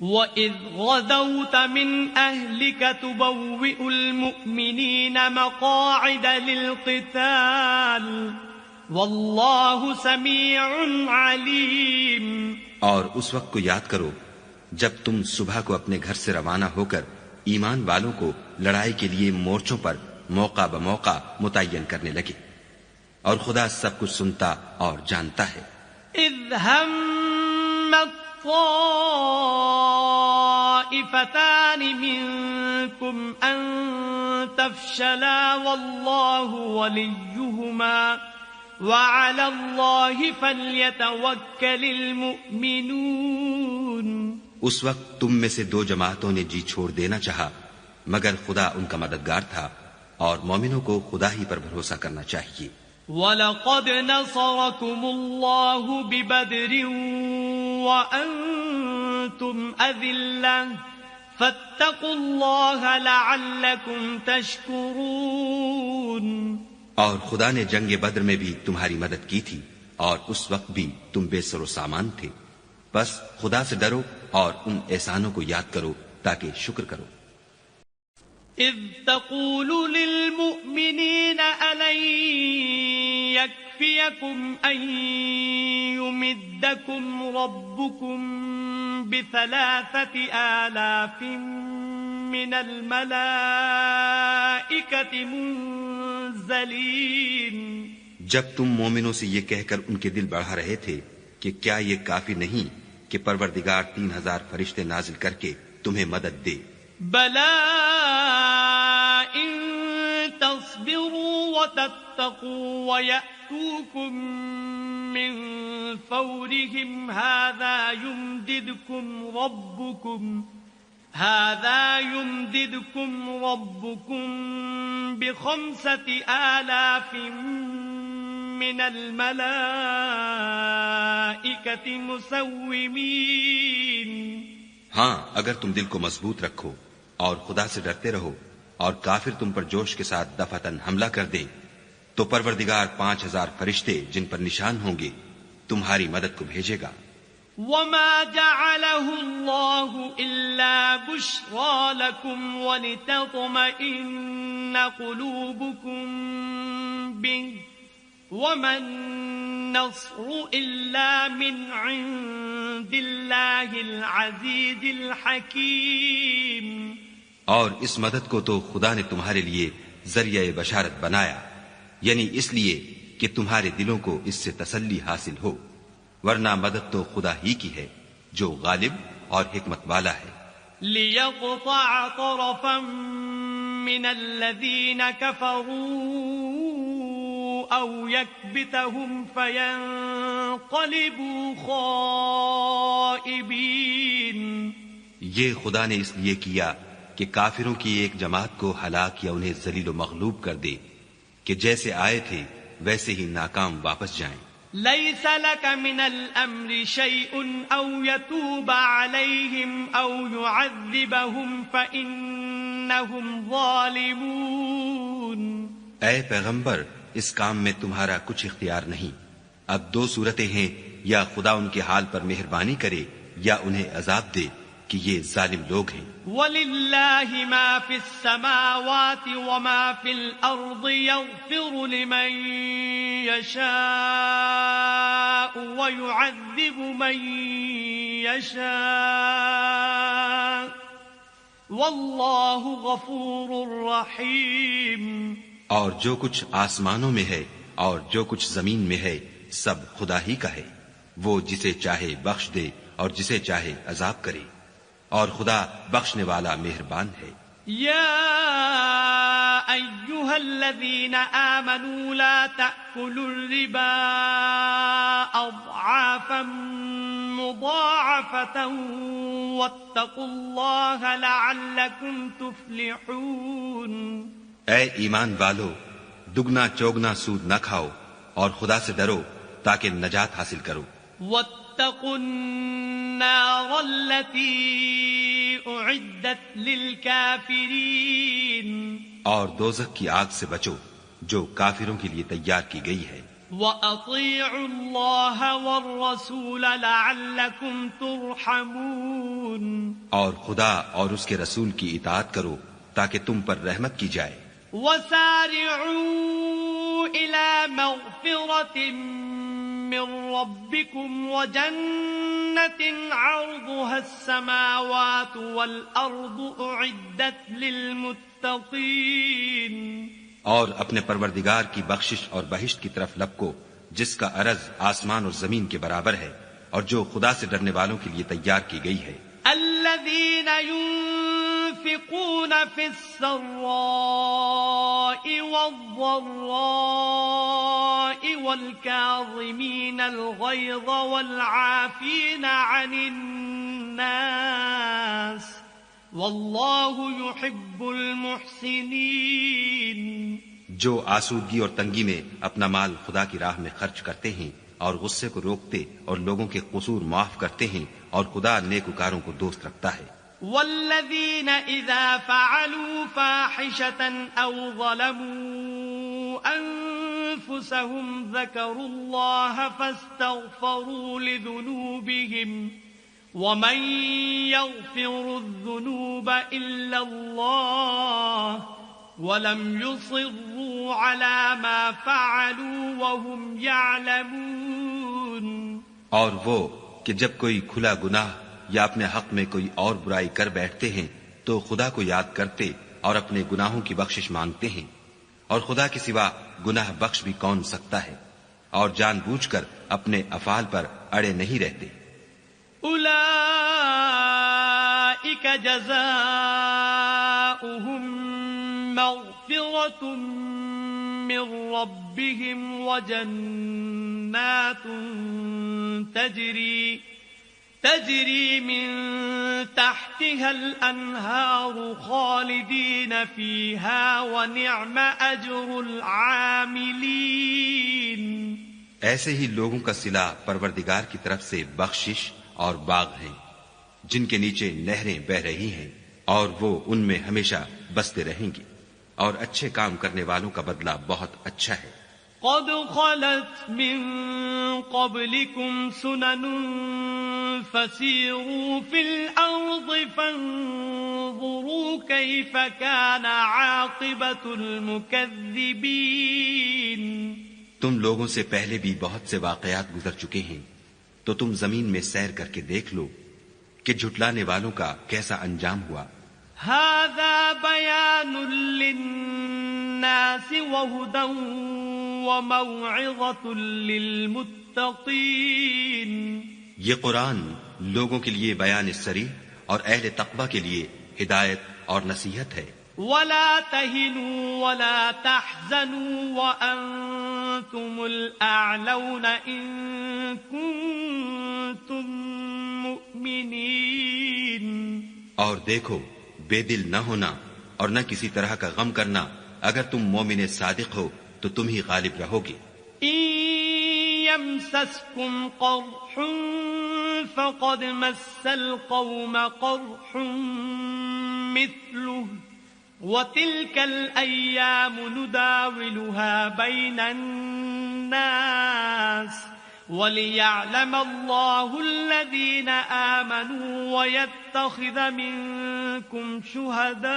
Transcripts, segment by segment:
وَإِذْ غَدَوْتَ مِنْ أَهْلِكَ تُبَوِّئُ الْمُؤْمِنِينَ مَقَاعِدَ لِلْقِتَالِ وَاللَّهُ سَمِيعٌ عَلِيمٌ۔ اور اس وقت کو یاد کرو جب تم صبح کو اپنے گھر سے روانہ ہو کر ایمان والوں کو لڑائی کے لیے مورچوں پر موقع بموقع متعین کرنے لگے، اور خدا سب کچھ سنتا اور جانتا ہے۔ اذ همت طائفتان منكم ان تفشلا والله وليهما وعلى الله فليتوكل المؤمنون۔ اس وقت تم میں سے دو جماعتوں نے جی چھوڑ دینا چاہا، مگر خدا ان کا مددگار تھا، اور مومنوں کو خدا ہی پر بھروسہ کرنا چاہیے۔ وَلَقَدْ نَصَرَكُمُ اللَّهُ بِبَدْرٍ وَأَنْتُمْ أَذِلَّةٌ فَاتَّقُوا اللَّهَ لَعَلَّكُمْ تَشْكُرُونَ۔ اور خدا نے جنگ بدر میں بھی تمہاری مدد کی تھی، اور اس وقت بھی تم بے سر و سامان تھے، بس خدا سے ڈرو اور ان احسانوں کو یاد کرو تاکہ شکر کرو۔ اذ تقول للمؤمنین ألن يكفيكم أن يمدكم ربكم ب3,000 من الملائكة منزلین۔ جب تم مومنوں سے یہ کہہ کر ان کے دل بڑھا رہے تھے کہ کیا یہ کافی نہیں کہ پروردگار 3,000 فرشتے نازل کر کے تمہیں مدد دے؟ بلا ان تصبروا وتتقوا ويأتوكم من فورهم هذا يمددكم ربكم ب5,000 من الملائكة مسومين۔ ہاں اگر تم دل کو مضبوط رکھو اور خدا سے ڈرتے رہو اور کافر تم پر جوش کے ساتھ دفعتاً حملہ کر دے تو پروردگار 5,000 فرشتے جن پر نشان ہوں گے تمہاری مدد کو بھیجے گا۔ وما جعله الله إلا بشرى لكم ولتطمئن قلوبكم به وما النصر إلا من عند الله العزيز الحكيم۔ اور اس مدد کو تو خدا نے تمہارے لیے ذریعہ بشارت بنایا، یعنی اس لیے کہ تمہارے دلوں کو اس سے تسلی حاصل ہو، ورنہ مدد تو خدا ہی کی ہے جو غالب اور حکمت والا ہے۔ لِيَقْطَعَ طَرَفًا مِّنَ الَّذِينَ كَفَرُوا أَوْ يَكْبِتَهُمْ فَيَنقَلِبُوا خَائِبِينَ۔ یہ خدا نے اس لیے کیا کہ کافروں کی ایک جماعت کو ہلاک یا انہیں ذلیل و مغلوب کر دے کہ جیسے آئے تھے ویسے ہی ناکام واپس جائیں۔ لَيْسَ لَكَ مِنَ الْأَمْرِ شَيْءٌ أَوْ يَتُوبَ عَلَيْهِمْ أَوْ يُعَذِّبَهُمْ فَإِنَّهُمْ ظَالِمُونَ۔ اے پیغمبر اس کام میں تمہارا کچھ اختیار نہیں، اب دو صورتیں ہیں، یا خدا ان کے حال پر مہربانی کرے یا انہیں عذاب دے کہ یہ ظالم لوگ ہیں۔ وَلِلَّهِ مَا فِي السَّمَاوَاتِ وَمَا فِي الْأَرْضِ يَغْفِرُ لِمَن يَشَاءُ وَيُعَذِّبُ مَن يَشَاءُ وَاللَّهُ غَفُورٌ رَّحِيمٌ۔ اور جو کچھ آسمانوں میں ہے اور جو کچھ زمین میں ہے سب خدا ہی کا ہے، وہ جسے چاہے بخش دے اور جسے چاہے عذاب کرے، اور خدا بخشنے والا مہربان ہے۔ یا ایھا الذین آمنوا لا تأکلوا الربا اضعافا مضاعفة واتقوا اللہ لعلکم تفلحون۔ اے ایمان والو، دگنا چوگنا سود نہ کھاؤ اور خدا سے ڈرو تاکہ نجات حاصل کرو۔ واتقوا النار التي اعدت للكافرين۔ اور دوزخ کی آگ سے بچو جو کافروں کے لیے تیار کی گئی ہے۔ وَأَطِيعُوا اللَّهَ وَالرَّسُولَ لَعَلَّكُمْ تُرْحَمُونَ۔ اور خدا اور اس کے رسول کی اطاعت کرو تاکہ تم پر رحمت کی جائے. وسارعوا إلى مغفرة من ربكم وجنة عرضها السماوات والأرض أعدت للمتقين. اور اپنے پروردگار کی بخشش اور بہشت کی طرف لپکو جس کا عرض آسمان اور زمین کے برابر ہے اور جو خدا سے ڈرنے والوں کے لیے تیار کی گئی ہے. الذين ينفقون في السراء والضراء والكاظمين الغيظ والعافين عن الناس والله يحب المحسنين. جو آسودگی اور تنگی میں اپنا مال خدا کی راہ میں خرچ کرتے ہیں اور غصے کو روکتے اور لوگوں کے قصور معاف کرتے ہیں اور خدا نیکوکاروں کو دوست رکھتا ہے. والذین اذا فعلوا فاحشة او ظلموا انفسهم ذکروا اللہ فاستغفروا لذنوبهم ومن يغفر الذنوب الا اللہ وَلَمْ يُصِرُّوا عَلَى مَا فَعَلُوا وَهُمْ يَعْلَمُونَ. اور وہ کہ جب کوئی کھلا گناہ یا اپنے حق میں کوئی اور برائی کر بیٹھتے ہیں تو خدا کو یاد کرتے اور اپنے گناہوں کی بخشش مانگتے ہیں اور خدا کے سوا گناہ بخش بھی کون سکتا ہے اور جان بوجھ کر اپنے افعال پر اڑے نہیں رہتے. اولئک جزاؤہم مغفرة من ربهم وجنات تجري من تحتها الأنهار خالدين فيها ونعم أجر العاملين. ایسے ہی لوگوں کا صلہ پروردگار کی طرف سے بخشش اور باغ ہیں جن کے نیچے نہریں بہ رہی ہیں اور وہ ان میں ہمیشہ بستے رہیں گی اور اچھے کام کرنے والوں کا بدلہ بہت اچھا ہے. قد خلت من قبلكم سنن فسيروا في الأرض فانظروا كيف كان عاقبة المكذبين. تم لوگوں سے پہلے بھی بہت سے واقعات گزر چکے ہیں تو تم زمین میں سیر کر کے دیکھ لو کہ جھٹلانے والوں کا کیسا انجام ہوا. هذا بيان للناس وهدى وموعظة للمتقين. یہ قرآن لوگوں کے لیے بیان صریح اور اہل تقوی کے لیے ہدایت اور نصیحت ہے. ولا تهنوا ولا تحزنوا وأنتم الأعلون إن كنتم مؤمنين. اور دیکھو بے دل نہ ہونا اور نہ کسی طرح کا غم کرنا اگر تم مومن صادق ہو تو تم ہی غالب رہو گے. إن يمسسكم قرح فقد مس القوم قرح مثله وتلك الأيام نداولها بين الناس وَلِيَعْلَمَ اللَّهُ الَّذِينَ آمَنُوا وَيَتَّخِذَ مِنكُمْ شُهَدَاءَ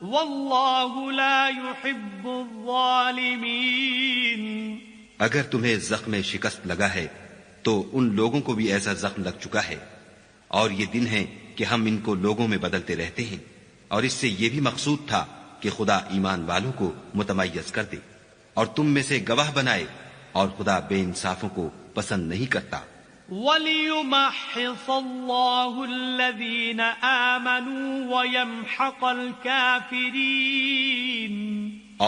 وَاللَّهُ لَا يُحِبُّ الظَّالِمِينَ. اگر تمہیں زخم شکست لگا ہے تو ان لوگوں کو بھی ایسا زخم لگ چکا ہے اور یہ دن ہے کہ ہم ان کو لوگوں میں بدلتے رہتے ہیں اور اس سے یہ بھی مقصود تھا کہ خدا ایمان والوں کو متمیز کر دے اور تم میں سے گواہ بنائے اور خدا بے انصافوں کو پسند نہیں کرتا. وَلِيُمَحِّصَ اللَّهُ الَّذِينَ آمَنُوا وَيَمْحَقَ الْكَافِرِينَ.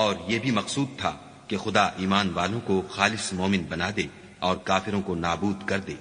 اور یہ بھی مقصود تھا کہ خدا ایمان والوں کو خالص مومن بنا دے اور کافروں کو نابود کر دے.